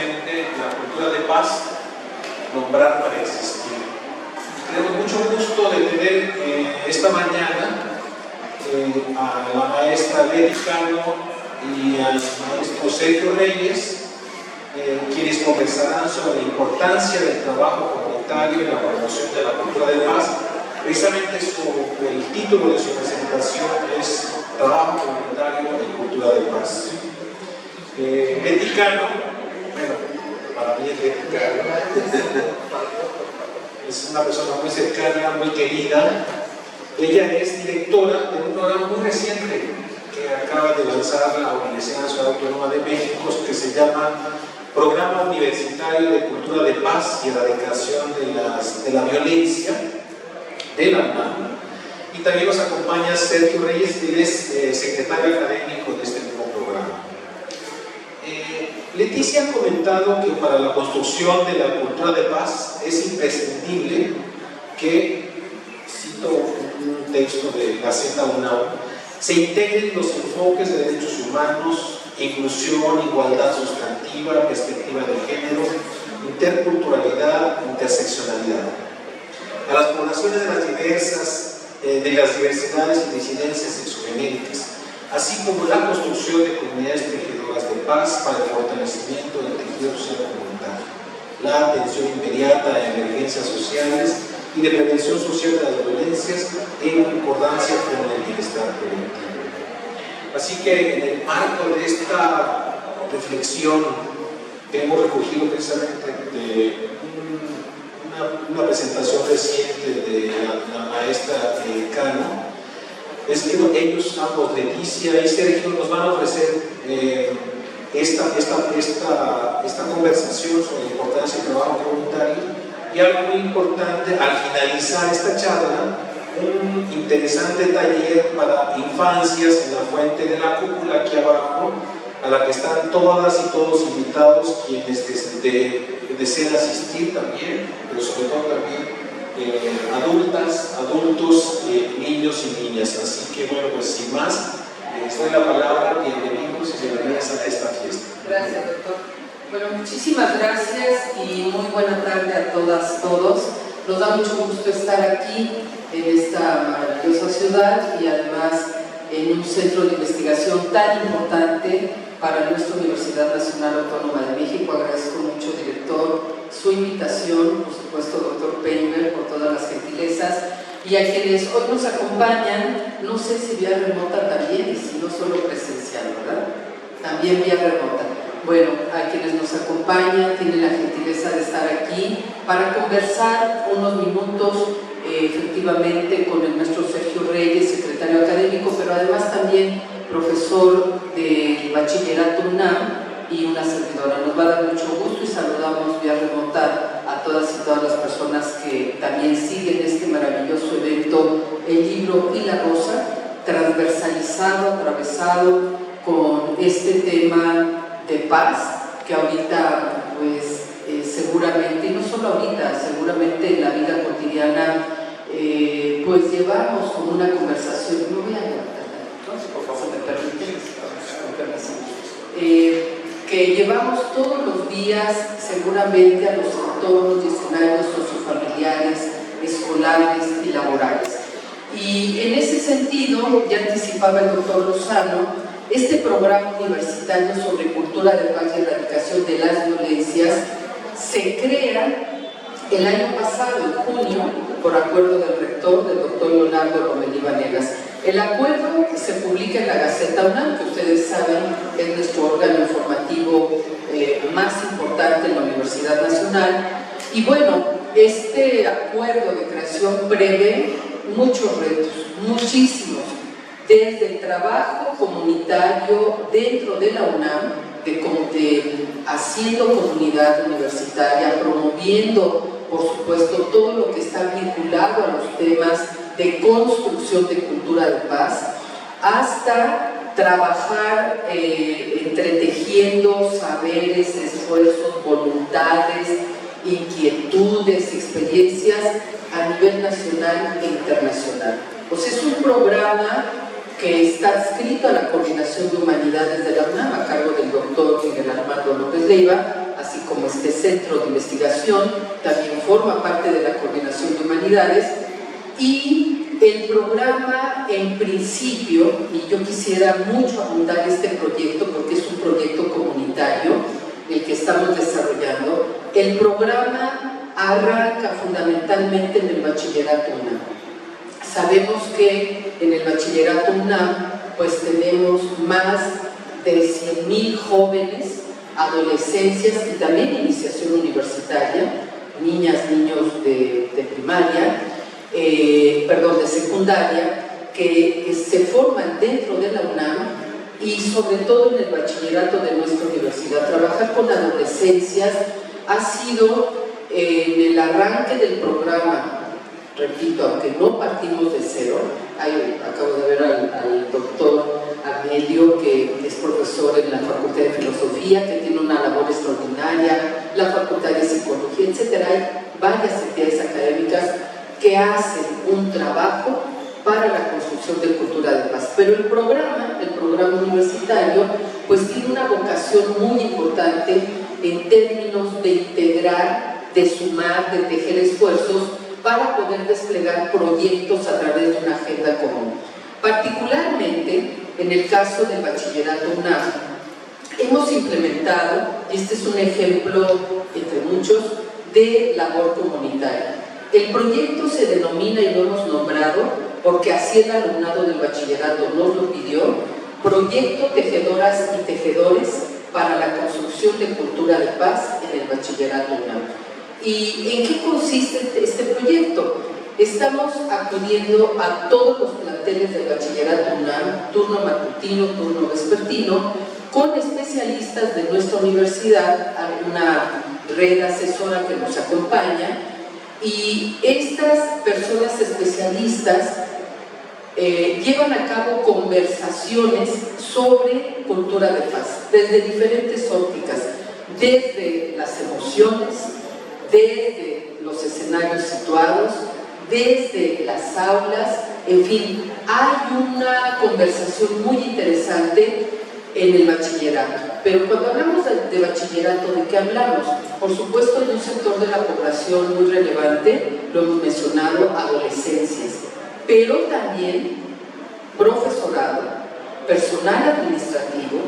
precisamente la cultura de paz, nombrar para existir. Tenemos mucho gusto de tener esta mañana a la maestra Leti Cano y al maestro Sergio Reyes, quienes conversarán sobre la importancia del trabajo comunitario en la promoción de la cultura de paz. Precisamente el título de su presentación es Trabajo Comunitario en Cultura de Paz. Leti Cano, bueno, para mí es Leti Cano, es una persona muy cercana, muy querida. Ella es directora de un programa muy reciente que acaba de lanzar la Universidad Nacional Autónoma de México, que se llama Programa Universitario de Cultura de Paz y Erradicación de la Violencia de la UNAM. Y también nos acompaña Sergio Reyes, que es secretario académico de este mismo programa. Leticia ha comentado que para la construcción de la cultura de paz es imprescindible que, cito un texto de Gaceta UNAM, se integren los enfoques de derechos humanos, inclusión, igualdad sustantiva, perspectiva de género, interculturalidad, interseccionalidad. A las poblaciones de las diversidades y disidencias sexogenéricas, así como la construcción de comunidades tejedoras de paz para el fortalecimiento del tejido social comunitario, la atención inmediata a emergencias sociales y de prevención social de las violencias en concordancia con el bienestar colectivo. Así que en el marco de esta reflexión que hemos recogido precisamente de una presentación reciente de la maestra Cano, es que ellos, ambos, Leticia y Sergio, nos van a ofrecer esta conversación sobre la importancia del trabajo comunitario, y algo muy importante, al finalizar esta charla, un interesante taller para infancias en la fuente de la cúpula aquí abajo, a la que están todas y todos invitados quienes deseen asistir también, pero sobre todo también adultos, niños y niñas. Así que bueno, pues sin más, les doy la palabra, bienvenidos y bienvenidas a esta fiesta. Gracias, doctor. Bueno, muchísimas gracias y muy buena tarde a todas, todos. Nos da mucho gusto estar aquí en esta maravillosa ciudad y además en un centro de investigación tan importante para nuestra Universidad Nacional Autónoma de México. Agradezco mucho, director, su invitación, por supuesto, doctor Penber, por todas las gentilezas, y a quienes hoy nos acompañan, no sé si vía remota también, y si no solo presencial, ¿verdad? También vía remota. Bueno, a quienes nos acompañan, tienen la gentileza de estar aquí para conversar unos minutos efectivamente con el maestro Sergio Reyes, secretario académico, pero además también profesor de Bachillerato UNAM y una servidora. Nos va a dar mucho gusto y saludamos vía remota a todas y todas las personas que también siguen este maravilloso evento, El Libro y la Rosa, transversalizado, atravesado con este tema de paz, que ahorita pues seguramente, y no solo ahorita, seguramente en la vida cotidiana pues llevamos como una conversación. No voy a levantar, por favor, me permiten, que llevamos todos los días seguramente a los entornos y escenarios sociofamiliares, escolares y laborales. Y en ese sentido, ya anticipaba el doctor Lozano, este programa universitario sobre cultura de paz y erradicación de las violencias se crea el año pasado, en junio, por acuerdo del rector, del doctor Leonardo Lomelí Vanegas. El acuerdo se publica en la Gaceta UNAM, que ustedes saben es nuestro órgano informativo más importante en la Universidad Nacional. Y bueno, este acuerdo de creación prevé muchos retos, muchísimos, desde el trabajo comunitario dentro de la UNAM, haciendo comunidad universitaria, promoviendo, por supuesto, todo lo que está vinculado a los temas de construcción de cultura de paz, hasta trabajar entretejiendo saberes, esfuerzos, voluntades, inquietudes, experiencias a nivel nacional e internacional. Pues es un programa que está adscrito a la Coordinación de Humanidades de la UNAM, a cargo del doctor Miguel Armando López Leiva, así como este centro de investigación, también forma parte de la Coordinación de Humanidades, y el programa en principio, y yo quisiera mucho abundar este proyecto porque es un proyecto comunitario el que estamos desarrollando, el programa arranca fundamentalmente en el Bachillerato UNAM. Sabemos que en el Bachillerato UNAM pues tenemos más de 100,000 jóvenes, adolescencias y también iniciación universitaria, niñas, niños de primaria, de secundaria, que se forman dentro de la UNAM y sobre todo en el bachillerato de nuestra universidad. Trabajar con adolescencias ha sido en el arranque del programa, repito, aunque no partimos de cero. Acabo de ver al doctor Amelio, que es profesor en la Facultad de Filosofía, que tiene una labor extraordinaria, la Facultad de Psicología, etc. Hay varias entidades académicas que hacen un trabajo para la construcción de cultura de paz. Pero el programa universitario, pues tiene una vocación muy importante en términos de integrar, de sumar, de tejer esfuerzos para poder desplegar proyectos a través de una agenda común. Particularmente, en el caso del Bachillerato UNAM, hemos implementado, y este es un ejemplo entre muchos, de labor comunitaria. El proyecto se denomina, y lo hemos nombrado, porque así el alumnado del bachillerato nos lo pidió, Proyecto Tejedoras y Tejedores para la construcción de cultura de paz en el Bachillerato UNAM. ¿Y en qué consiste este proyecto? Estamos acudiendo a todos los planteles del Bachillerato UNAM, turno matutino, turno vespertino, con especialistas de nuestra universidad, hay una red asesora que nos acompaña, y estas personas especialistas llevan a cabo conversaciones sobre cultura de paz, desde diferentes ópticas, desde las emociones, desde los escenarios situados, desde las aulas, en fin, hay una conversación muy interesante en el bachillerato. Pero cuando hablamos de bachillerato, ¿de qué hablamos? Por supuesto, de un sector de la población muy relevante, lo hemos mencionado, adolescencias, pero también profesorado, personal administrativo,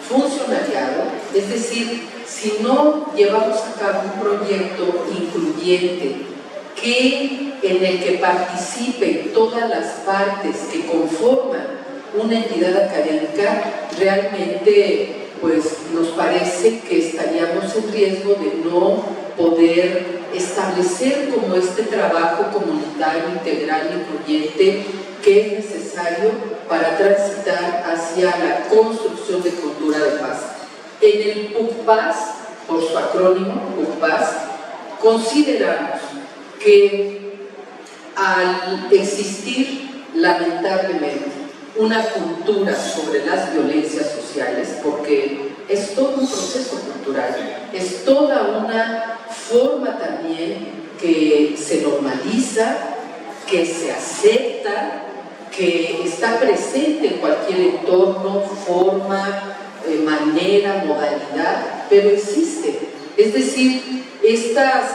funcionariado, es decir, si no llevamos a cabo un proyecto incluyente en el que participen todas las partes que conforman una entidad académica, realmente pues nos parece que estaríamos en riesgo de no poder establecer como este trabajo comunitario, integral, incluyente que es necesario para transitar hacia la construcción de cultura de paz. En el PUCPAS, por su acrónimo, PUCPAS, consideramos que al existir lamentablemente una cultura sobre las violencias sociales, porque es todo un proceso cultural, es toda una forma también que se normaliza, que se acepta, que está presente en cualquier entorno, forma, manera, modalidad, pero existe. Es decir, estas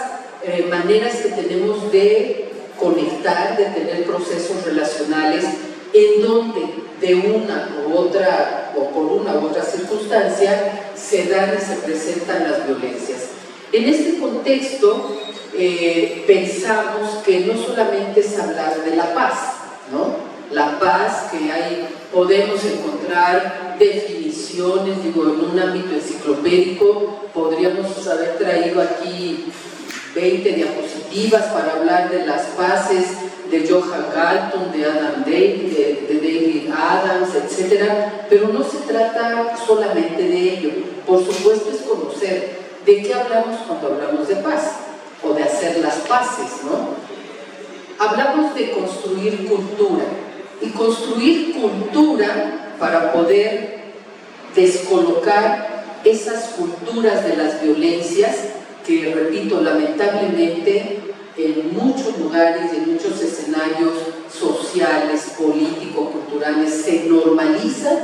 maneras que tenemos de conectar, de tener procesos relacionales en donde de una u otra o por una u otra circunstancia se dan y se presentan las violencias. En este contexto pensamos que no solamente es hablar de la paz, ¿no? La paz, que podemos encontrar definiciones, en un ámbito enciclopédico, podríamos haber traído aquí 20 diapositivas para hablar de las paces de Johan Galton, de Adam David, de David Adams, etc. Pero no se trata solamente de ello. Por supuesto es conocer de qué hablamos cuando hablamos de paz, o de hacer las paces, ¿no? Hablamos de construir cultura, y construir cultura para poder descolocar esas culturas de las violencias que, repito, lamentablemente en muchos lugares, en muchos escenarios sociales, políticos, culturales, se normalizan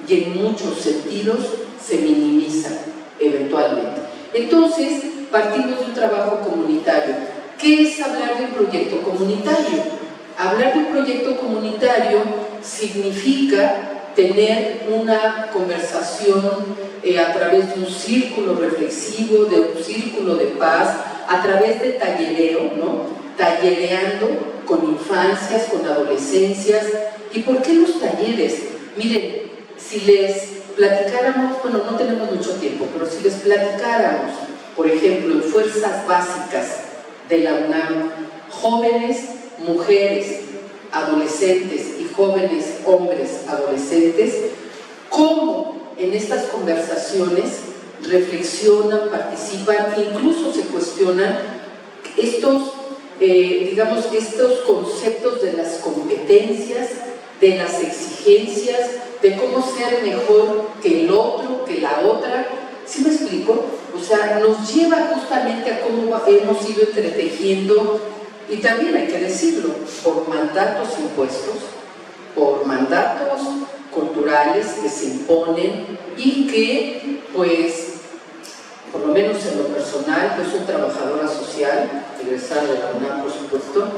y en muchos sentidos se minimizan eventualmente. Entonces, partimos de un trabajo comunitario. ¿Qué es hablar de un proyecto comunitario? Hablar de un proyecto comunitario significa tener una conversación a través de un círculo reflexivo, de un círculo de paz, a través de tallereo, ¿no? Tallereando con infancias, con adolescencias. ¿Y por qué los talleres? Miren, si les platicáramos, bueno, no tenemos mucho tiempo, pero si les platicáramos, por ejemplo, en fuerzas básicas de la UNAM, jóvenes, mujeres, adolescentes y jóvenes hombres adolescentes, cómo en estas conversaciones reflexionan, participan, incluso se cuestionan estos, digamos, estos conceptos de las competencias, de las exigencias, de cómo ser mejor que el otro, que la otra. ¿Sí me explico? O sea, nos lleva justamente a cómo hemos ido entretejiendo, y también hay que decirlo, por mandatos impuestos, por mandatos culturales que se imponen y que, pues, por lo menos en lo personal, yo soy trabajadora social, egresada de la UNAM, por supuesto,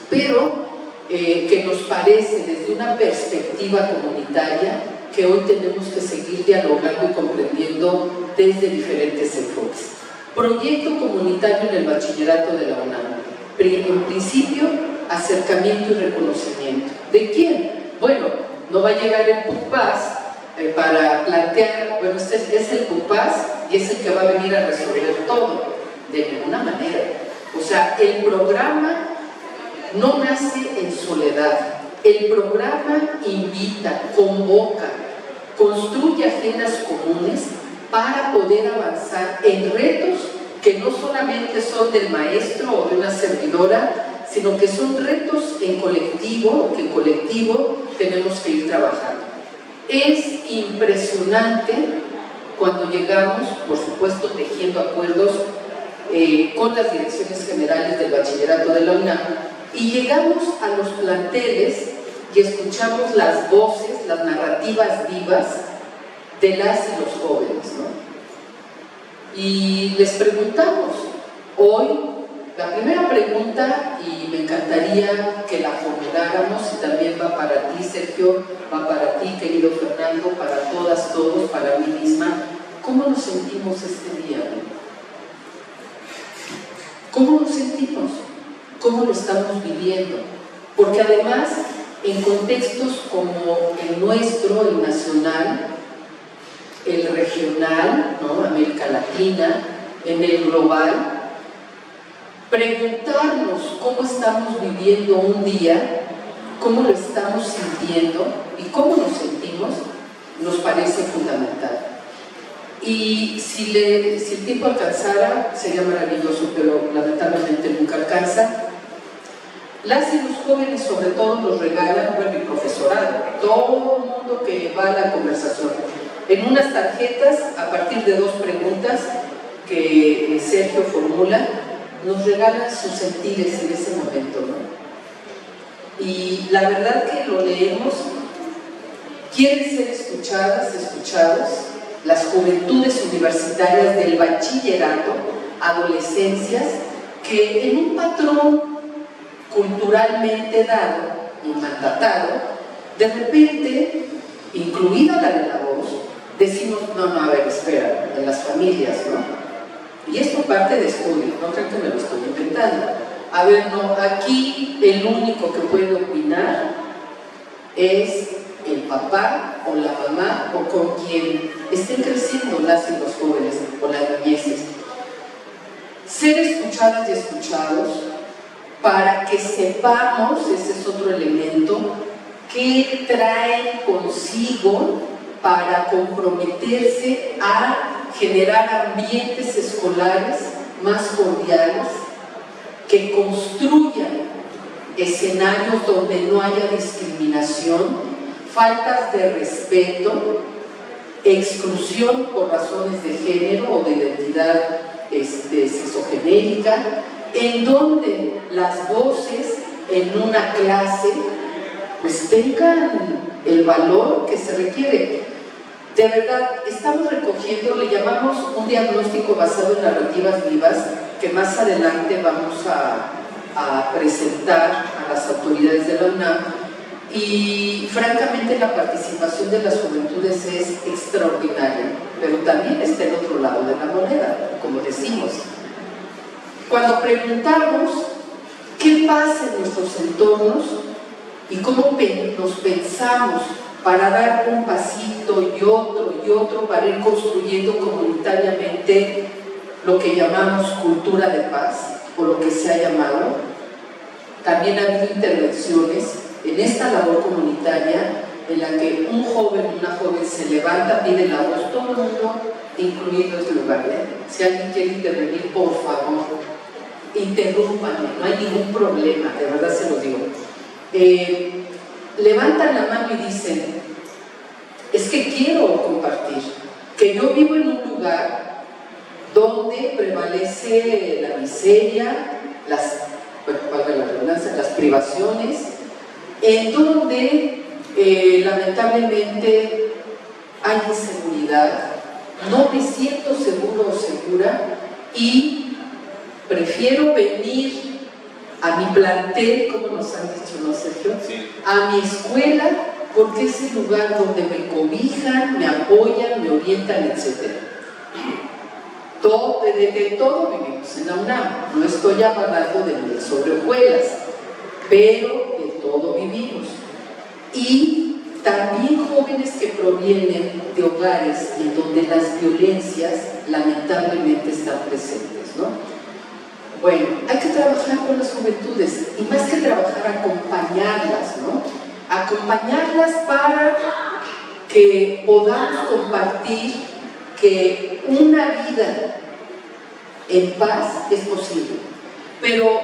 pero que nos parece desde una perspectiva comunitaria que hoy tenemos que seguir dialogando y comprendiendo desde diferentes enfoques. Proyecto comunitario en el bachillerato de la UNAM. En principio, acercamiento y reconocimiento. ¿De quién? Bueno, no va a llegar el PUCPAS para plantear, bueno, este es el PUCPAS y es el que va a venir a resolver todo, de ninguna manera. O sea, el programa no nace en soledad. El programa invita, convoca, construye agendas comunes para poder avanzar en retos que no solamente son del maestro o de una servidora, sino que son retos en colectivo, que en colectivo tenemos que ir trabajando. Es impresionante cuando llegamos, por supuesto, tejiendo acuerdos con las direcciones generales del bachillerato de la UNAM, y llegamos a los planteles y escuchamos las voces, las narrativas vivas de las y los jóvenes, ¿no? Y les preguntamos hoy, la primera pregunta, y me encantaría que la formuláramos, y también va para ti, Sergio, va para ti, querido Fernando, para todas, todos, para mí misma: ¿cómo nos sentimos este día? ¿Cómo nos sentimos? ¿Cómo lo estamos viviendo? Porque además, en contextos como el nuestro, el nacional, el regional, ¿no? América Latina, en el global, preguntarnos cómo estamos viviendo un día, cómo lo estamos sintiendo y cómo nos sentimos, nos parece fundamental. Y si el tiempo alcanzara, sería maravilloso, pero lamentablemente nunca alcanza. Las y los jóvenes, sobre todo, nos regalan, bueno, el profesorado, todo el mundo que va a la conversación, en unas tarjetas, a partir de 2 preguntas que Sergio formula, nos regalan sus sentires en ese momento, ¿no? Y la verdad que lo leemos, quieren ser escuchadas, escuchados, las juventudes universitarias del bachillerato, adolescencias, que en un patrón culturalmente dado y mandatado, de repente, incluida la de la voz, decimos: no, a ver, espera, en las familias, ¿no? Y esto parte de estudios, no creo que me lo estoy inventando. A ver, no, aquí el único que puede opinar es el papá o la mamá o con quien estén creciendo las y los jóvenes o las niñeces. Ser escuchadas y escuchados para que sepamos, ese es otro elemento, qué traen consigo para comprometerse a generar ambientes escolares más cordiales, que construyan escenarios donde no haya discriminación, faltas de respeto, exclusión por razones de género o de identidad sexogenérica, en donde las voces en una clase pues tengan el valor que se requiere. De verdad, estamos recogiendo, le llamamos un diagnóstico basado en narrativas vivas, que más adelante vamos a presentar a las autoridades de la UNAM, y francamente la participación de las juventudes es extraordinaria, pero también está el otro lado de la moneda, como decimos. Cuando preguntamos qué pasa en nuestros entornos y cómo nos pensamos para dar un pasito y otro para ir construyendo comunitariamente lo que llamamos cultura de paz, o lo que se ha llamado, también ha habido intervenciones en esta labor comunitaria en la que un joven, una joven se levanta, pide la voz, todo el mundo, incluido este lugar. Si alguien quiere intervenir, por favor, interrúmpanme, no hay ningún problema, de verdad se los digo. Levantan la mano y dicen, es que quiero compartir, que yo vivo en un lugar donde prevalece la miseria, las privaciones, en donde lamentablemente hay inseguridad, no me siento seguro o segura y prefiero venir a mi plantel, como nos han dicho, ¿no, Sergio? Sí. A mi escuela, porque es el lugar donde me cobijan, me apoyan, me orientan, etc. De todo vivimos en la UNAM, no estoy hablando de sobre hojuelas, pero de todo vivimos. Y también jóvenes que provienen de hogares en donde las violencias lamentablemente están presentes, ¿no? Bueno, hay que trabajar con las juventudes y más que trabajar, acompañarlas, ¿no? Acompañarlas para que podamos compartir que una vida en paz es posible. Pero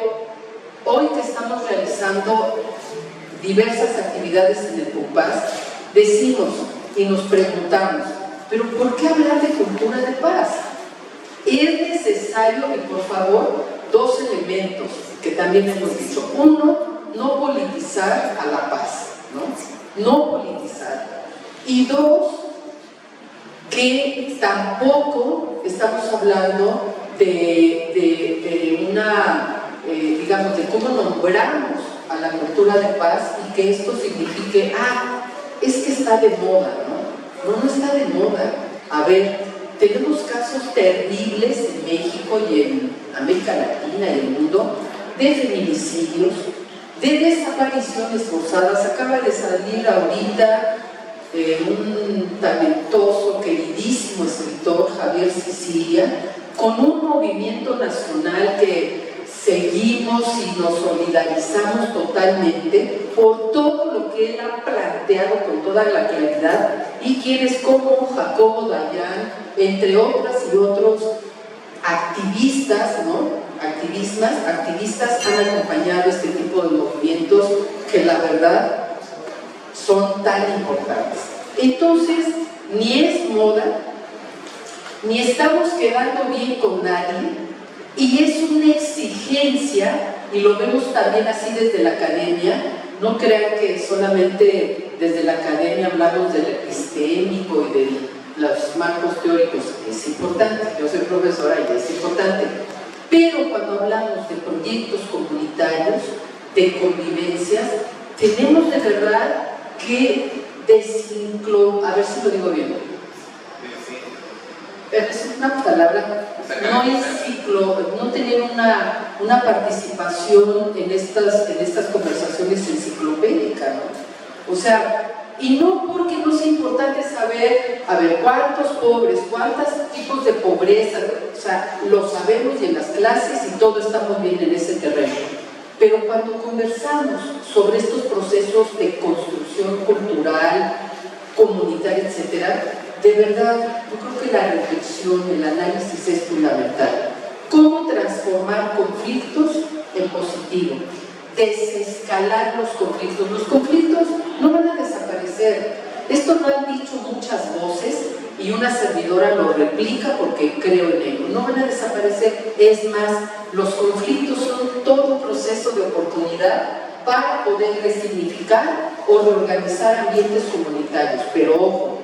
hoy que estamos realizando diversas actividades en el PUPAS, decimos y nos preguntamos, ¿pero por qué hablar de cultura de paz? Es necesario que, por favor, dos elementos que también hemos dicho. Uno, no politizar a la paz, ¿no? No politizar. Y dos, que tampoco estamos hablando de una, digamos, de cómo nombramos a la cultura de paz y que esto signifique, es que está de moda, ¿no? No está de moda. A ver, tenemos casos terribles en México y en América Latina y el mundo de feminicidios, de desapariciones forzadas. Acaba de salir ahorita un talentoso, queridísimo escritor, Javier Sicilia, con un movimiento nacional que seguimos y nos solidarizamos totalmente por todo lo que él ha planteado con toda la claridad, y quienes como Jacobo Dayan, entre otras y otros activistas, ¿no? Activistas han acompañado este tipo de movimientos que la verdad son tan importantes. Entonces, ni es moda, ni estamos quedando bien con nadie, y es una exigencia, y lo vemos también así desde la academia. No crean que solamente desde la academia hablamos del epistémico y de los marcos teóricos. Es importante, yo soy profesora y es importante, pero cuando hablamos de proyectos comunitarios, de convivencias, tenemos de verdad que a ver si lo digo bien, es una palabra, no tener una participación en estas conversaciones enciclopédicas, ¿no? O sea, y no porque no sea importante saber, a ver, cuántos pobres, cuántos tipos de pobreza, o sea, lo sabemos y en las clases y todo estamos bien en ese terreno. Pero cuando conversamos sobre estos procesos de construcción cultural, comunitaria, etcétera, de verdad, yo creo que la reflexión, el análisis es fundamental. ¿Cómo transformar conflictos en positivo? Desescalar los conflictos. Los conflictos no van a desaparecer. Esto lo han dicho muchas voces y una servidora lo replica porque creo en ello. No van a desaparecer. Es más, los conflictos son todo un proceso de oportunidad para poder resignificar o reorganizar ambientes comunitarios. Pero ojo,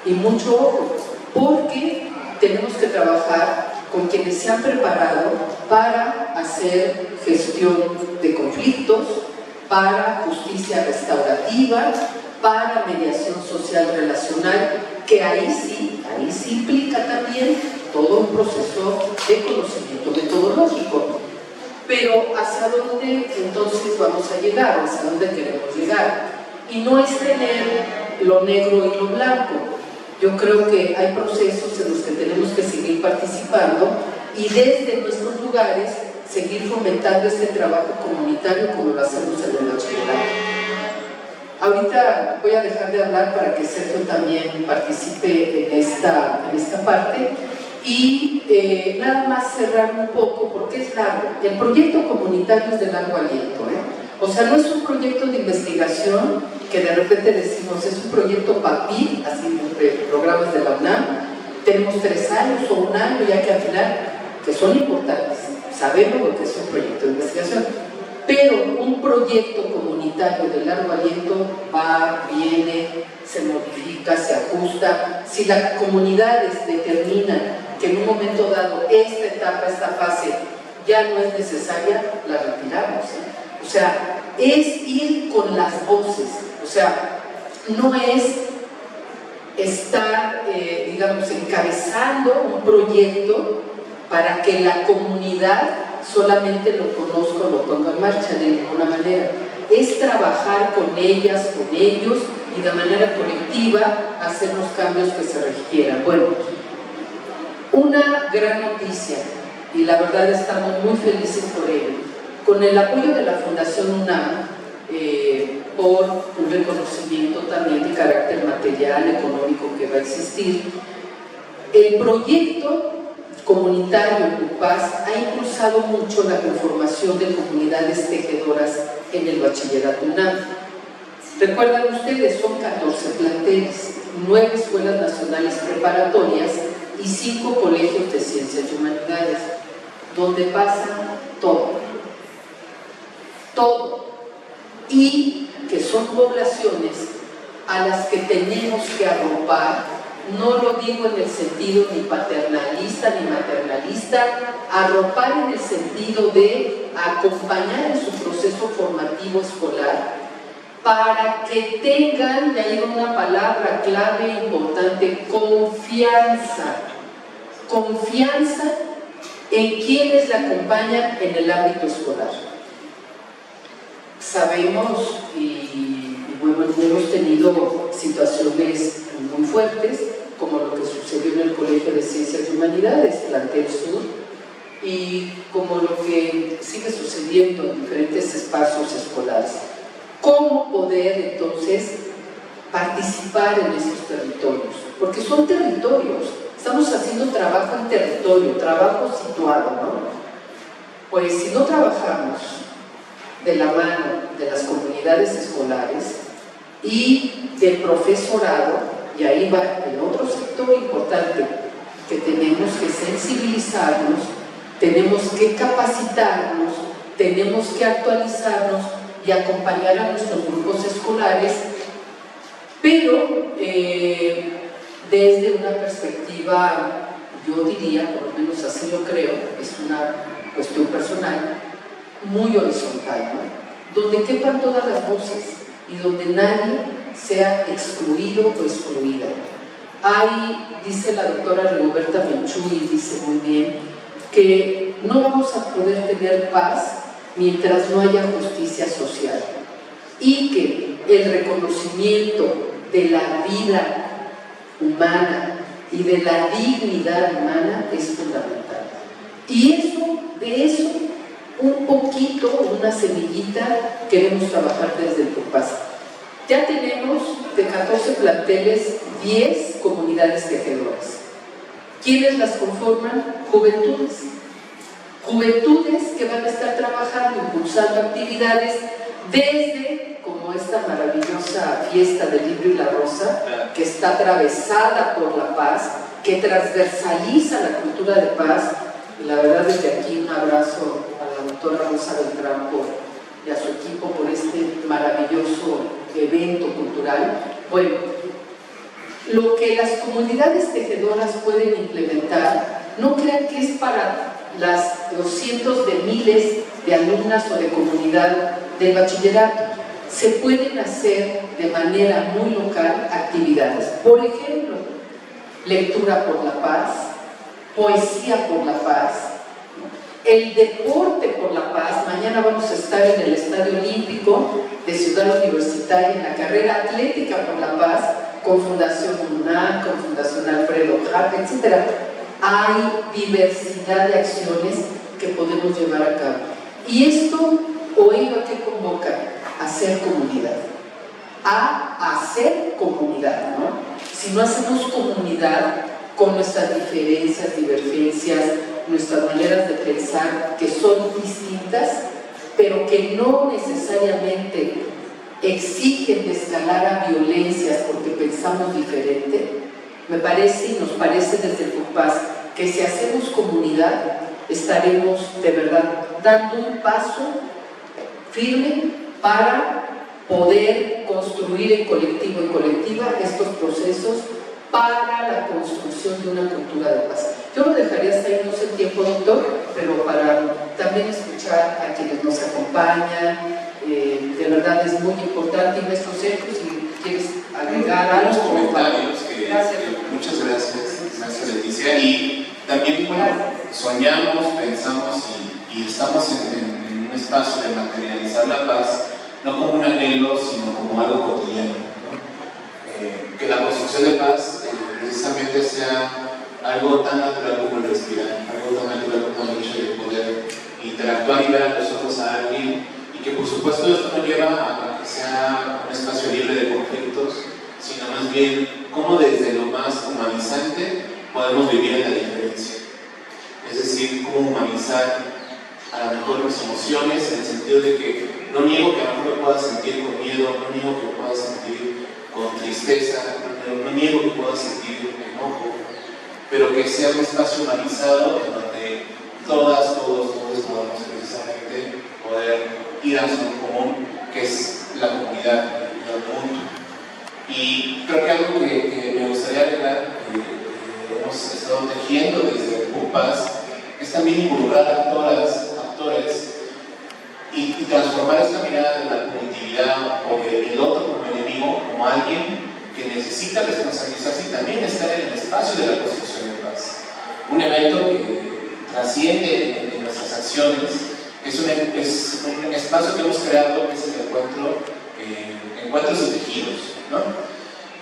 Y mucho ojo, porque tenemos que trabajar con quienes se han preparado para hacer gestión de conflictos, para justicia restaurativa, para mediación social relacional, que ahí sí implica también todo un proceso de conocimiento metodológico. Pero ¿hacia dónde entonces vamos a llegar? ¿Hacia dónde queremos llegar? Y no es tener lo negro y lo blanco. Yo creo que hay procesos en los que tenemos que seguir participando y desde nuestros lugares seguir fomentando este trabajo comunitario como lo hacemos en el bachillerato. Ahorita voy a dejar de hablar para que Sergio también participe en esta parte y nada más cerrar un poco porque es largo. El proyecto comunitario es de largo aliento, O sea, no es un proyecto de investigación que de repente decimos es un proyecto PAPIR, así entre programas de la UNAM, tenemos 3 años o 1 año ya que al final, que son importantes, sabemos lo que es un proyecto de investigación, pero un proyecto comunitario de largo aliento va, viene, se modifica, se ajusta. Si las comunidades determinan que en un momento dado esta etapa, esta fase ya no es necesaria, la retiramos. O sea, es ir con las voces, o sea, no es estar, digamos, encabezando un proyecto para que la comunidad solamente lo conozca o lo ponga en marcha de ninguna manera. Es trabajar con ellas, con ellos y de manera colectiva hacer los cambios que se requieran. Bueno, una gran noticia y la verdad estamos muy felices por ello. Con el apoyo de la Fundación UNAM, por un reconocimiento también de carácter material, económico que va a existir, el proyecto comunitario en Pupaz ha impulsado mucho la conformación de comunidades tejedoras en el bachillerato UNAM. Recuerdan ustedes, son 14 planteles, 9 escuelas nacionales preparatorias y 5 colegios de ciencias y humanidades, donde pasa todo. Y que son poblaciones a las que tenemos que arropar, no lo digo en el sentido ni paternalista ni maternalista, arropar en el sentido de acompañar en su proceso formativo escolar para que tengan, y ahí va una palabra clave importante, confianza en quienes la acompañan en el ámbito escolar. Sabemos y bueno, hemos tenido situaciones muy fuertes, como lo que sucedió en el Colegio de Ciencias y Humanidades, Plantel Sur, y como lo que sigue sucediendo en diferentes espacios escolares. ¿Cómo poder entonces participar en esos territorios? Porque son territorios, estamos haciendo trabajo en territorio, trabajo situado, ¿no? Pues si no trabajamos de la mano de las comunidades escolares y del profesorado, y ahí va el otro sector importante, que tenemos que sensibilizarnos, tenemos que capacitarnos, tenemos que actualizarnos y acompañar a nuestros grupos escolares, pero desde una perspectiva, yo diría, por lo menos así lo creo, es una cuestión personal, muy horizontal, ¿no? Donde quepan todas las voces y donde nadie sea excluido o excluida. Dice la doctora Rigoberta Menchú, y dice muy bien, que no vamos a poder tener paz mientras no haya justicia social, y que el reconocimiento de la vida humana y de la dignidad humana es fundamental. Y de eso, un poquito, una semillita, queremos trabajar desde el Pupaz. Ya tenemos de 14 planteles 10 comunidades tejedoras. ¿Quiénes las conforman? Juventudes. Juventudes que van a estar trabajando, impulsando actividades desde, como esta maravillosa fiesta del libro y la rosa, que está atravesada por la paz, que transversaliza la cultura de paz. Y la verdad, desde aquí un abrazo a la doctora Rosa Beltrán y a su equipo por este maravilloso evento cultural. Bueno, lo que las comunidades tejedoras pueden implementar, no crean que es para los cientos de miles de alumnas o de comunidad del bachillerato. Se pueden hacer de manera muy local actividades. Por ejemplo, lectura por la paz, poesía por la paz, el deporte por la paz. Mañana vamos a estar en el Estadio Olímpico de Ciudad Universitaria en la carrera atlética por la paz, con Fundación UNAM, con Fundación Alfredo Harp, etc. Hay diversidad de acciones que podemos llevar a cabo. Y esto, o ello, ¿a qué convoca? A hacer comunidad. A hacer comunidad, ¿no? Si no hacemos comunidad con nuestras diferencias, divergencias, nuestras maneras de pensar que son distintas, pero que no necesariamente exigen de escalar a violencias porque pensamos diferente, me parece y nos parece desde el FUCPAS que si hacemos comunidad estaremos de verdad dando un paso firme para poder construir en colectivo y colectiva estos procesos para la construcción de una cultura de paz. Yo lo dejaría hasta ahí, no sé el tiempo, doctor, pero para también escuchar a quienes nos acompañan. De verdad es muy importante. Y nuestro centro, si quieres agregar algo. Los comentarios muchas gracias, maestra Leticia. Y también, bueno, soñamos, pensamos y estamos en un espacio de materializar la paz, no como un anhelo, sino como algo cotidiano, ¿no? Que la construcción de paz precisamente sea algo tan natural como el respirar, algo tan natural como el hecho de poder interactuar y ver a los ojos a alguien, y que por supuesto esto no lleva a que sea un espacio libre de conflictos, sino más bien cómo desde lo más humanizante podemos vivir en la diferencia. Es decir, cómo humanizar a lo mejor las emociones, en el sentido de que no niego que a lo mejor me pueda sentir con miedo, no niego que me pueda sentir con tristeza, no niego que pueda sentir enojo, pero que sea un espacio humanizado en donde todos podamos precisamente poder ir a un común, que es la comunidad del mundo. Y creo que algo que me gustaría agregar, que hemos estado tejiendo desde el FUCPAS, es también involucrar a actores y transformar esta mirada de la punitividad o del otro como enemigo, como alguien que necesita responsabilizarse y también estar en el espacio de la construcción de paz. Un evento que trasciende en nuestras acciones, es un espacio que hemos creado, que es el encuentro, encuentros y tejidos, ¿no?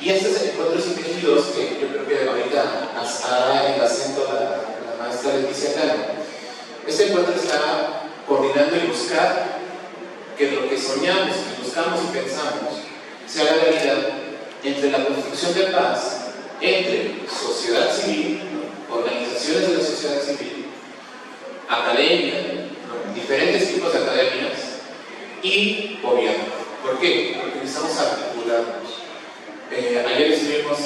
Y estos encuentros y tejidos, que yo creo que ahorita hará el acento la maestra Leticia Cano, este encuentro está coordinando y buscar que lo que soñamos, que buscamos y pensamos, se haga realidad entre la construcción de paz, entre sociedad civil, organizaciones de la sociedad civil, academia, diferentes tipos de academias y gobierno. ¿Por qué? Porque necesitamos articularnos. Ayer estuvimos,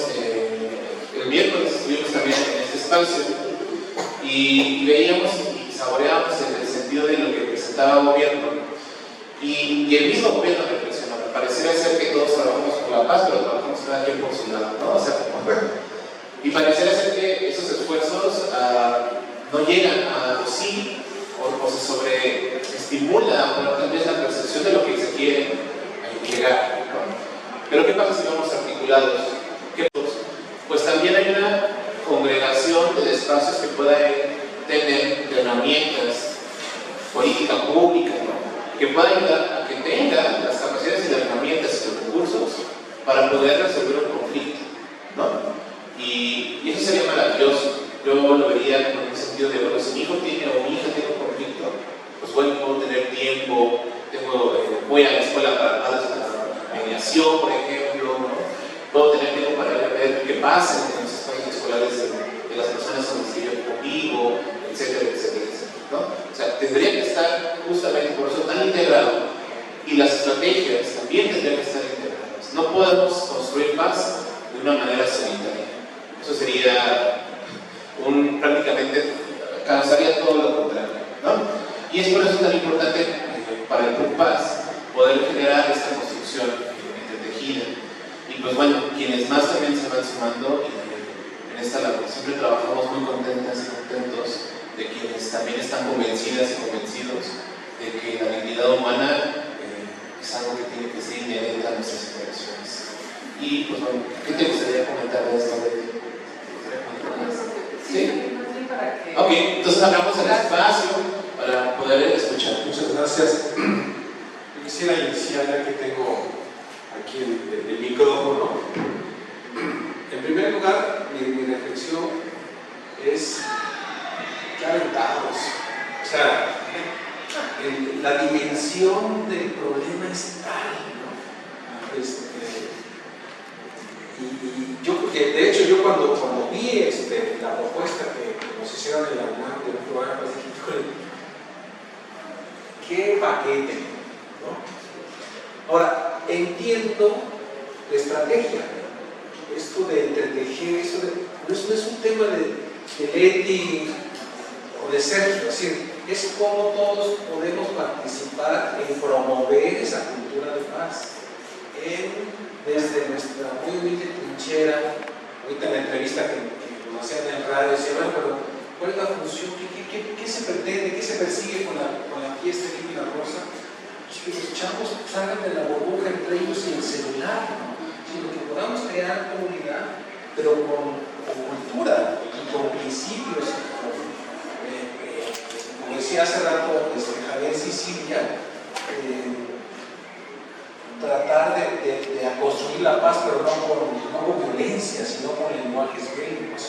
el miércoles estuvimos también en este espacio y veíamos y saboreábamos en el sentido de lo que presentaba el gobierno y el mismo gobierno reflexionó. Pareciera ser que todos trabajamos por la paz, pero trabajamos cada quien por su lado, ¿no? O sea, y pareciera ser que esos esfuerzos no llegan a sí o se sobreestimula o tal vez la percepción de lo que se quiere llegar, ¿no? Pero ¿qué pasa si vamos articulados? Pues también hay una congregación de espacios que puedan tener herramientas, política pública, ¿no? Que pueda ayudar a que tenga las capacidades y las herramientas y los recursos para poder resolver un conflicto, ¿no? Y eso sería maravilloso. Yo lo vería como en el sentido de, bueno, si mi hijo tiene o mi hija tiene un conflicto, pues bueno, puedo tener tiempo, voy a la escuela para padres de mediación, por ejemplo, ¿no? Puedo tener tiempo para ver qué pasa en los espacios escolares de las personas con las que yo convivo, etcétera, etcétera, etcétera, ¿no? O sea, tendría que estar justamente por eso tan integrado, y las estrategias también tendrían que estar integradas. No podemos construir paz de una manera solitaria. Eso sería prácticamente causaría todo lo contrario, ¿no? Y es por eso tan importante para el FUCPAS poder generar esta construcción entretejida y pues bueno, quienes más también se van sumando en esta labor. Siempre trabajamos muy contentas y contentos de quienes también están convencidas y convencidos de que la dignidad humana es algo que tiene que ser inherente a nuestras generaciones. Y pues bueno, ¿qué te gustaría comentar de esto? ¿Sí? Ok, entonces hablamos el espacio para poder escuchar. Muchas gracias. Yo quisiera iniciar, ya que tengo aquí el micrófono. En primer lugar, mi reflexión es que aventados. O sea, la dimensión del problema es tal, ¿no? Y yo, porque de hecho, yo cuando vi la propuesta que nos hicieron en la UNAM de un programa, pues dije, "Híjole, qué paquete", ¿no? Ahora, entiendo la estrategia, esto de entretejer, no es un tema de Leti o de Sergio, es decir, es cómo todos podemos participar en promover esa cultura de paz, desde nuestra muy humilde trinchera. Ahorita en la entrevista que nos hacían en el radio, decía, bueno, pero ¿cuál es la función? ¿Qué se pretende? ¿Qué se persigue con la fiesta aquí en La Rosa? Que los chavos salgan de la burbuja entre ellos y el celular, ¿no? Sino que podamos crear comunidad, pero con cultura y con principios, como decía hace rato Javier Sicilia, tratar de construir la paz, pero no con violencia, sino con lenguajes bélicos,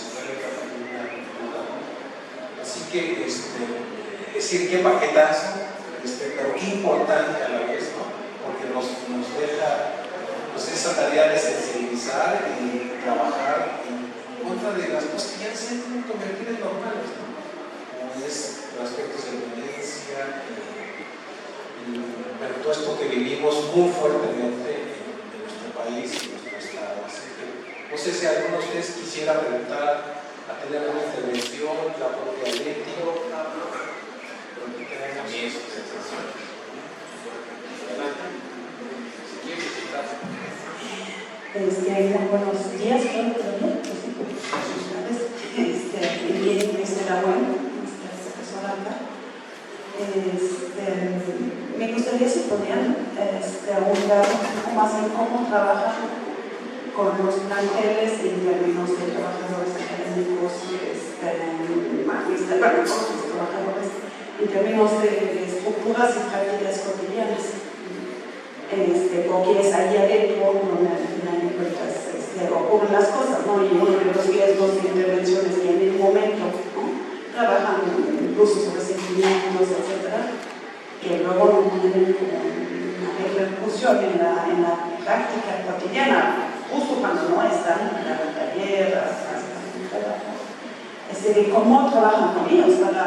así que es decir, qué paquetazo, pero qué importante a la vez, ¿no? Porque nos deja pues, esa tarea de sensibilizar y trabajar en contra de las cosas que ya se han convertido en normales, ¿no? Como es los aspectos de violencia, pero todo esto que vivimos muy fuertemente en nuestro país y en nuestro estado. Así que no sé si alguno de ustedes quisiera preguntar, a tener alguna intervención, la propia Leti. Buenos días, creo que también. La buena, profesora acá. Me gustaría si podían abundar un poco más en cómo trabajan con los planteles en términos de trabajadores académicos, los trabajadores en términos de estructuras y prácticas cotidianas, porque es ahí adentro donde al final de cuentas ocurren las cosas, ¿no? Y uno de los riesgos de intervenciones que en el momento, ¿no?, trabajan incluso sobre sentimientos, etcétera, que luego no tienen una repercusión en la práctica cotidiana, justo cuando no están en la taller, cómo trabajan con ellos para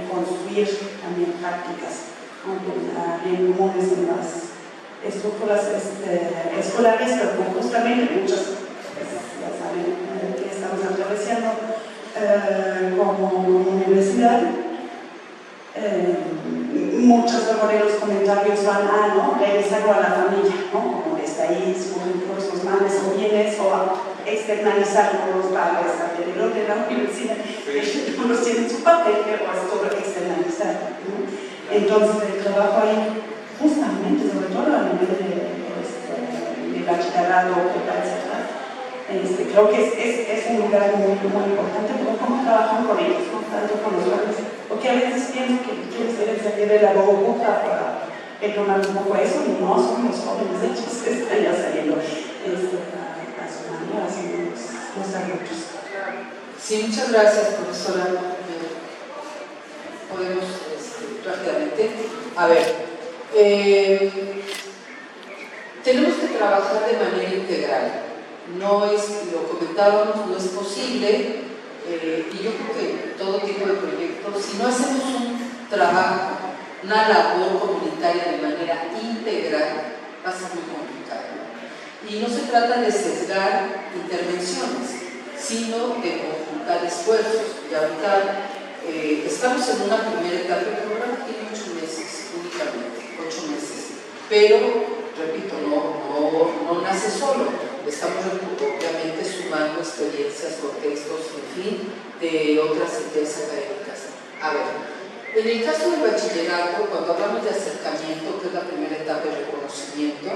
construir también prácticas bien comunes en las estructuras escolares, pero justamente muchas, ya saben, que estamos atravesando como universidad. Muchos de los comentarios van a, ¿no?, regresarlo a la familia, ¿no?, como está ahí, sus males o bienes, o externalizarlo a los padres alrededor de la universidad. Unos tienen su papel, pero es todo externalizar, ¿no? Entonces el trabajo ahí, justamente, sobre todo a nivel de bachillerato, etc., creo que es un lugar muy, muy importante, pero cómo trabajan con ellos, ¿no?, tanto con los jóvenes, porque a veces pienso que quieren salir de la burbuja para retomar un poco eso, y no son los jóvenes hechos que están ya saliendo a su manera, haciendo los adultos. Sí, muchas gracias, profesora. Podemos rápidamente. A ver, tenemos que trabajar de manera integral. No es, lo comentábamos, no es posible, y yo creo que todo tipo de proyectos, si no hacemos un trabajo, una labor comunitaria de manera integral, va a ser muy complicado. Y no se trata de sesgar intervenciones, sino de conjuntar esfuerzos. Y ahorita estamos en una primera etapa, el programa tiene 8 meses únicamente, 8 meses, pero repito, no no nace solo, estamos obviamente sumando experiencias, contextos, en fin, de otras entidades académicas. A ver, en el caso del bachillerato, cuando hablamos de acercamiento, que es la primera etapa de reconocimiento,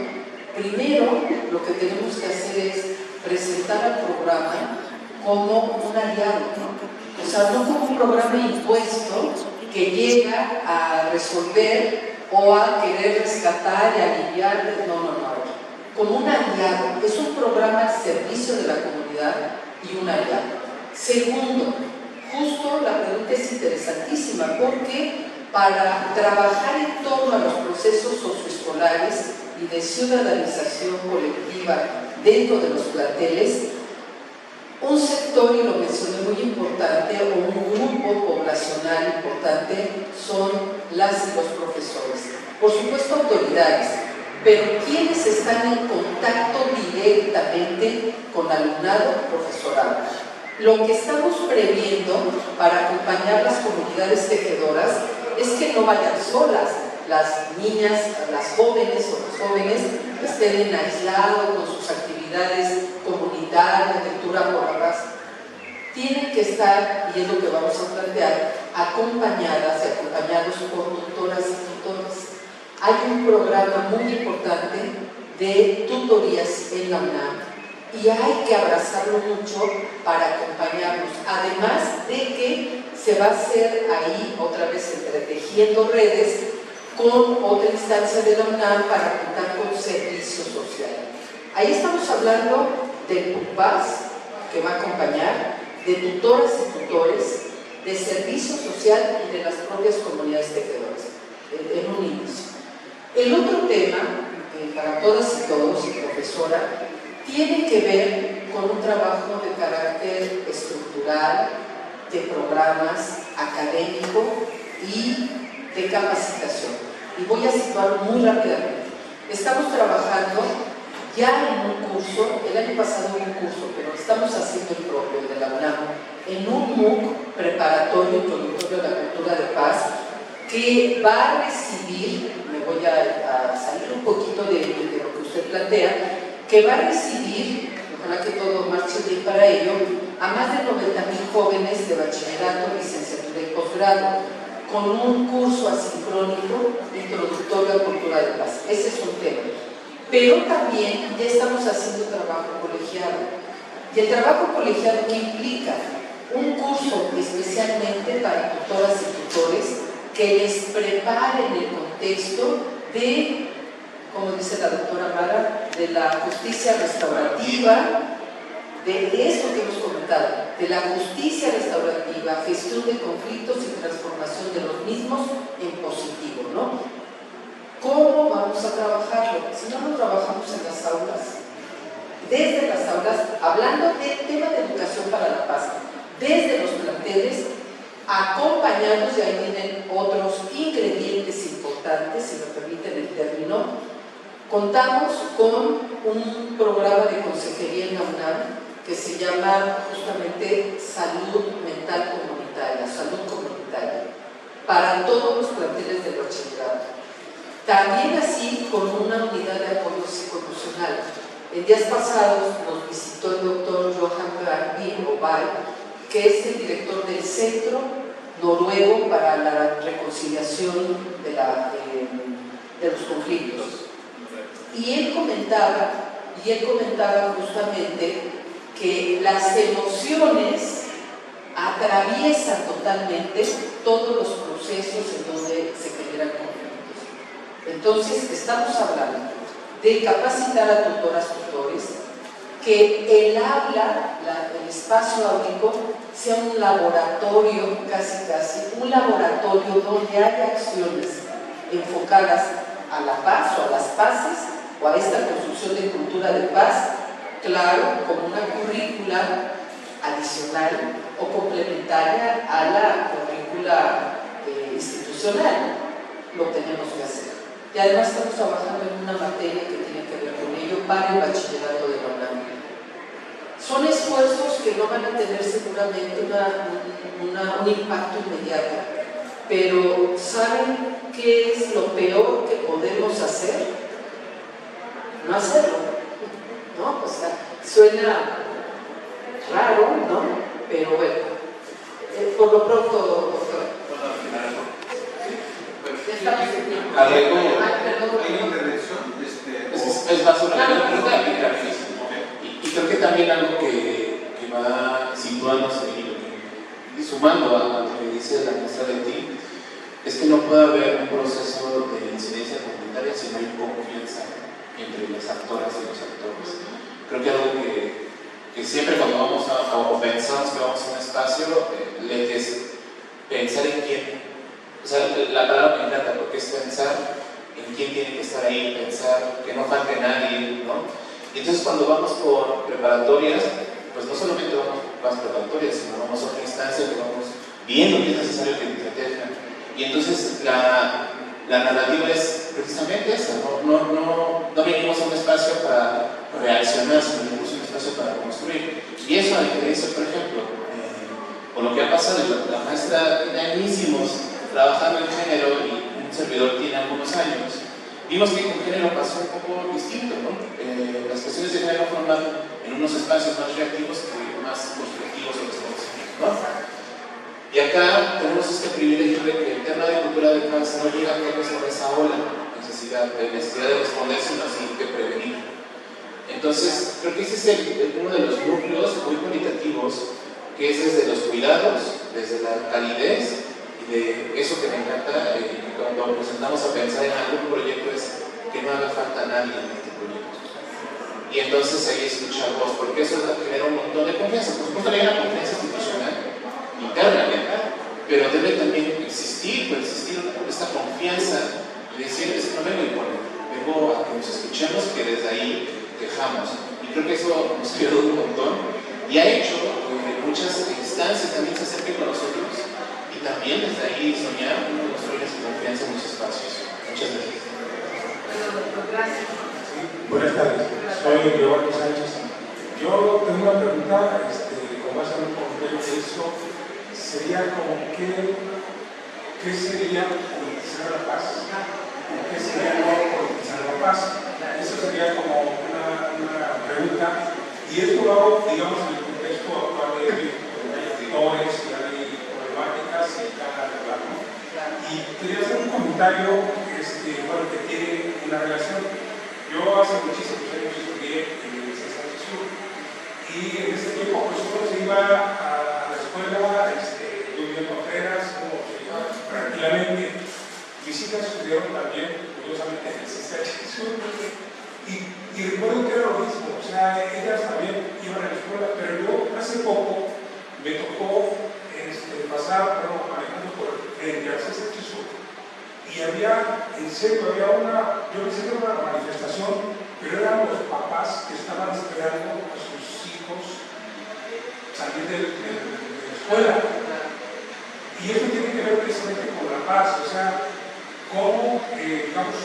primero lo que tenemos que hacer es presentar al programa como un aliado, ¿no? O sea, no como un programa impuesto que llega a resolver o a querer rescatar y aliviar, no, como un aliado, es un programa al servicio de la comunidad y un aliado. Segundo, justo la pregunta es interesantísima porque para trabajar en torno a los procesos socioescolares y de ciudadanización colectiva dentro de los planteles, un sector, y lo mencioné muy importante, o un grupo poblacional importante, son las y los profesores. Por supuesto, autoridades, pero quienes están en contacto directamente con alumnado, profesorado. Lo que estamos previendo para acompañar las comunidades tejedoras es que no vayan solas, las niñas, las jóvenes o los jóvenes estén en aislado con sus actividades comunitarias, lectura por la paz. Tienen que estar, y es lo que vamos a plantear, acompañadas y acompañados por tutoras y tutores. Hay un programa muy importante de tutorías en la UNAM y hay que abrazarlo mucho para acompañarnos, además de que se va a hacer ahí, otra vez entretejiendo redes, con otra instancia de la UNAM para contar con servicio social. Ahí estamos hablando del PUPAS, que va a acompañar, de tutoras y tutores, de servicio social y de las propias comunidades tejedoras, en un inicio. El otro tema, para todas y todos, profesora, tiene que ver con un trabajo de carácter estructural, de programas académico y de capacitación. Y voy a situarlo muy rápidamente. Estamos trabajando ya en un curso, el año pasado hubo un curso, pero estamos haciendo el propio de la UNAM, en un MOOC preparatorio introductorio a la cultura de paz, que va a recibir, me voy a salir un poquito de lo que usted plantea, que va a recibir, ojalá que todo marche bien para ello, a más de 90,000 jóvenes de bachillerato, licenciatura y posgrado, con un curso asincrónico introductorio a cultura de paz. Ese es un tema. Pero también ya estamos haciendo trabajo colegiado. Y el trabajo colegiado, ¿qué implica? Un curso especialmente para tutoras y tutores que les preparen el contexto de, como dice la doctora Mara, de la justicia restaurativa, de esto que hemos comentado, de la justicia restaurativa, gestión de conflictos y transformación de los mismos en positivo, ¿no? ¿Cómo vamos a trabajarlo? Si no lo trabajamos en las aulas, desde las aulas, hablando del tema de educación para la paz, desde los planteles, acompañados, y ahí vienen otros ingredientes importantes, si me permiten el término. Contamos con un programa de consejería en la UNAM que se llama justamente Salud Mental Comunitaria, Salud Comunitaria, para todos los planteles del bachillerato. También así con una unidad de apoyo psicoemocional. En días pasados nos visitó el doctor Johan Garvin Obay, que es el director del Centro Noruego para la Reconciliación de los Conflictos. Y él comentaba justamente que las emociones atraviesan totalmente todos los procesos en donde se generan conflictos. Entonces, estamos hablando de capacitar a tutoras, tutores, que el aula, el espacio áulico, sea un laboratorio, casi, un laboratorio donde haya acciones enfocadas a la paz o a las paces o a esta construcción de cultura de paz, claro, como una currícula adicional o complementaria a la currícula institucional. Lo tenemos que hacer. Y además estamos trabajando en una materia que tiene que ver con ello para el bachillerato de la UNAM. Son esfuerzos que no van a tener seguramente un impacto inmediato, pero ¿saben qué es lo peor que podemos hacer? No hacerlo. Suena raro, ¿no? Pero bueno, por lo pronto, doctor. Ya estamos aquí. ¿Hay intervención? Es más una pregunta y creo que también algo que va situándose y sumando a lo que dice la maestra de ti, es que no puede haber un proceso de incidencia comunitaria si no hay confianza entre las actoras y los actores. Creo que algo que siempre cuando vamos o pensamos que vamos a un espacio, es pensar en quién. O sea, la palabra me encanta porque es pensar en quién tiene que estar ahí, pensar que no falte nadie, ¿no? Y entonces cuando vamos por preparatorias, pues no solamente vamos por las preparatorias, sino vamos a otra instancia que vamos viendo que es necesario que entretengan. Y entonces la narrativa es precisamente esa, no venimos a un espacio para reaccionar, sino venimos a un espacio para construir. Y eso, a diferencia, por ejemplo, con lo que ha pasado, la maestra tiene añísimos trabajando en género y un servidor tiene algunos años, vimos que con género pasó un poco distinto, ¿no? Las cuestiones de género forman en unos espacios más reactivos que más constructivos o responsivos, ¿no? Y acá tenemos este privilegio de que el tema de cultura de paz no llega a que sobre esa ola, necesidad de responder, sino así de prevenir. Entonces, creo que ese es uno de los núcleos muy cualitativos, que es desde los cuidados, desde la calidez, de eso que me encanta cuando nos sentamos a pensar en algún proyecto es que no haga falta nadie en este proyecto. Y entonces ahí escuchamos, porque eso genera un montón de confianza. Por supuesto, hay una confianza institucional interna, pero debe también existir esta confianza de decir, es que no vengo a imponer, vengo a que nos escuchemos, que desde ahí dejamos. Y creo que eso nos ayudó un montón y ha hecho que muchas instancias también se acerquen con nosotros. Y también desde ahí soñar construir esa confianza en los espacios. Muchas gracias. Gracias. Sí, buenas tardes, soy Giovanni Sánchez. Yo tengo una pregunta, con base en un contexto de eso, sería como ¿qué sería politizar la paz? ¿Qué sería no politizar la paz? Eso sería como una pregunta, y esto lo hago, digamos, en el contexto actual de escritores y hay problemáticas y cada lugar, ¿no? Y quería hacer un comentario que tiene una relación. Yo hace muchísimos años estudié en el César Sur y en ese tiempo pues uno se iba a la escuela, yo vivía en Contreras, uno se iba tranquilamente. Mis hijas estudiaron también, curiosamente, en el César Sur y recuerdo que era lo mismo, o sea, ellas también iban a la escuela, pero yo hace poco me tocó pasar, manejando por frente al César Sur. Y había, en serio, yo pensé que era una manifestación, pero eran los papás que estaban esperando a sus hijos salir de la escuela. Y eso tiene que ver precisamente con la paz, o sea, cómo, digamos,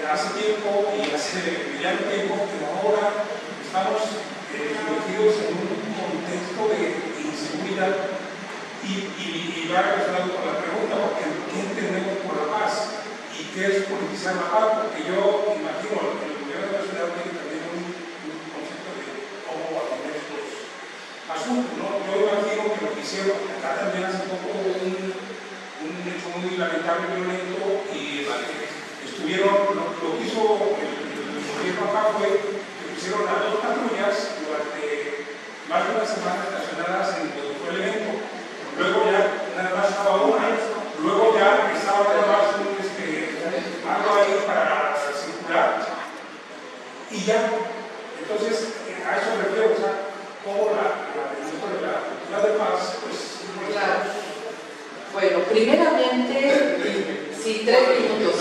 hace tiempo y hace mediano tiempo, pero ahora estamos sumergidos en un contexto de inseguridad y va relacionado con la pregunta, porque ¿qué entendemos por la paz? ¿Y qué es politizar la paz? Porque yo imagino que el gobierno de la ciudad tiene también un concepto de cómo atender estos asuntos, ¿no? Yo imagino que lo que hicieron acá también hace poco un hecho muy lamentable, violento, y estuvieron, lo que hizo el gobierno acá fue que pusieron a 2 patrullas durante más de una semana estacionadas en donde fue el evento. Luego ya nada más estaba una, luego ya estaba nada más algo ahí para circular y ya. Entonces, a eso me refiero, o sea, cómo la cultura de paz, pues. Claro. Bueno, primeramente, sí, 3 minutos.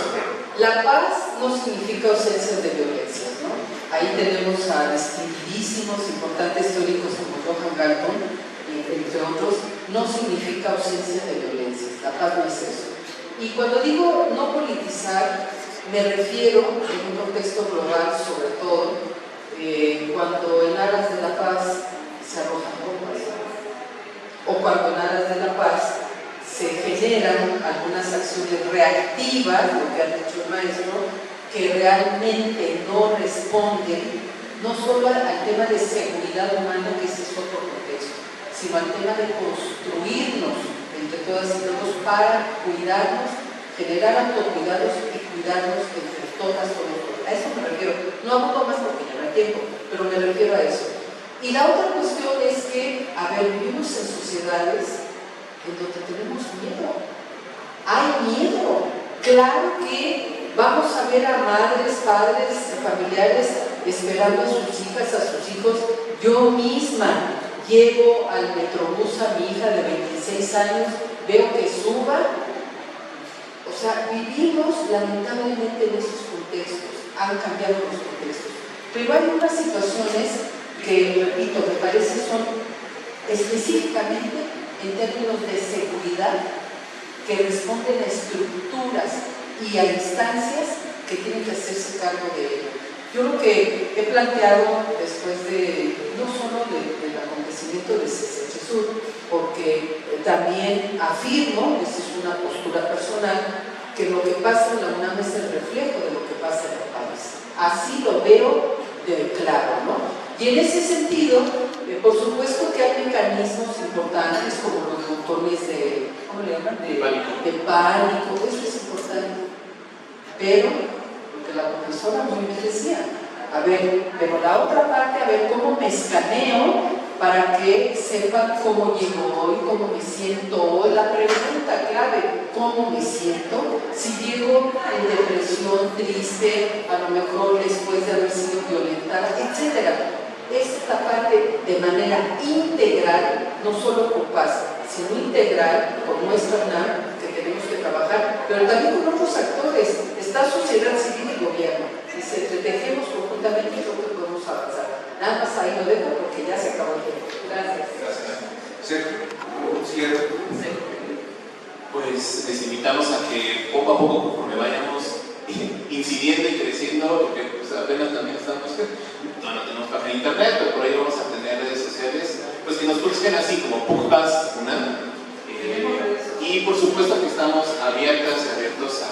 La paz no significa ausencia de violencia, ¿no? Ahí tenemos a distinguidísimos, importantes teóricos como Johan Galton, entre otros. No significa ausencia de violencia, la paz no es eso. Y cuando digo no politizar, me refiero en un contexto global sobre todo, cuando en aras de la paz se arrojan bombas, o cuando en aras de la paz se generan algunas acciones reactivas, lo que ha dicho el maestro, que realmente no responden no solo al tema de seguridad humana, que ese es otro contexto, sino al tema de construirnos entre todas y todos para cuidarnos, generar autocuidados y cuidarnos entre todas con otros. A eso me refiero. No abordo más porque ya no hay tiempo, pero me refiero a eso. Y la otra cuestión es que, a ver, vivimos en sociedades en donde tenemos miedo. Hay miedo. Claro que vamos a ver a madres, padres, familiares esperando a sus hijas, a sus hijos. Yo misma llevo al Metrobús a mi hija de 26 años, veo que suba. O sea, vivimos lamentablemente en esos contextos, han cambiado los contextos. Pero hay unas situaciones que, repito, me parece son específicamente en términos de seguridad, que responden a estructuras y a instancias que tienen que hacerse cargo de ello. Yo lo que he planteado después de, no solo del acontecimiento de CCHSUR, porque también afirmo, esa es una postura personal, que lo que pasa en la UNAM es el reflejo de lo que pasa en el país. Así lo veo claro, ¿no? Y en ese sentido, por supuesto que hay mecanismos importantes como los botones de, ¿cómo le llaman? De pánico, eso es importante. Pero, lo que la profesora muy bien decía, a ver, pero la otra parte, a ver cómo me escaneo para que sepan cómo llego hoy, cómo me siento hoy. La pregunta clave, ¿cómo me siento? Si llego en depresión, triste, a lo mejor después de haber sido violentada, etc. Esta parte de manera integral, no sí con paz, sino integral, con nuestra UNAM, que tenemos que trabajar, pero también con otros actores, está sociedad civil y gobierno. Si se entretejemos conjuntamente, creo que podemos avanzar. Nada más ahí lo dejo porque ya se acabó el tiempo. Gracias. Sergio. Pues les invitamos a que poco a poco, conforme vayamos incidiendo y creciendo, porque pues, apenas también estamos, no tenemos página de internet, pero por ahí vamos a tener redes sociales, pues que nos busquen así como PUCPAS UNAM. Y por supuesto que estamos abiertas y abiertos a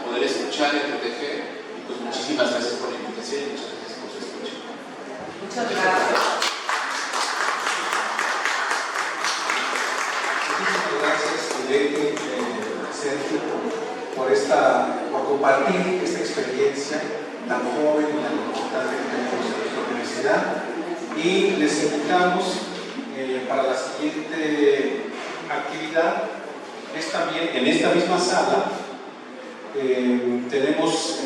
poder escuchar y proteger. Y pues muchísimas gracias por la invitación y muchas gracias por su escucha. Muchas gracias. Muchísimas gracias, Sergio, por compartir esta experiencia tan joven y tan importante que tenemos en nuestra universidad. Y les invitamos para la siguiente actividad, es también en esta misma sala. Tenemos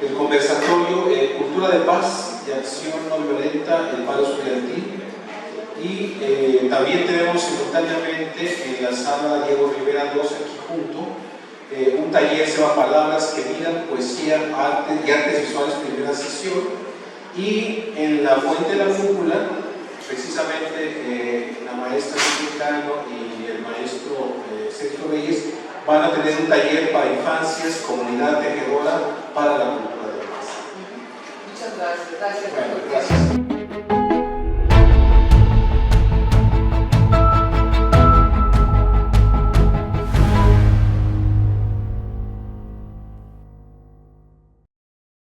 el conversatorio Cultura de Paz y Acción No Violenta, el paro estudiantil. Y también tenemos simultáneamente en la sala Diego Rivera 2, aquí junto, un taller se llama Palabras que Miran, Poesía, Arte y Artes Visuales, primera sesión. Y en la Fuente de la Cúpula, precisamente la maestra Mexicano y el maestro Sergio Reyes van a tener un taller para infancias, comunidad tejedora para la cultura de la paz. Muchas gracias. Gracias.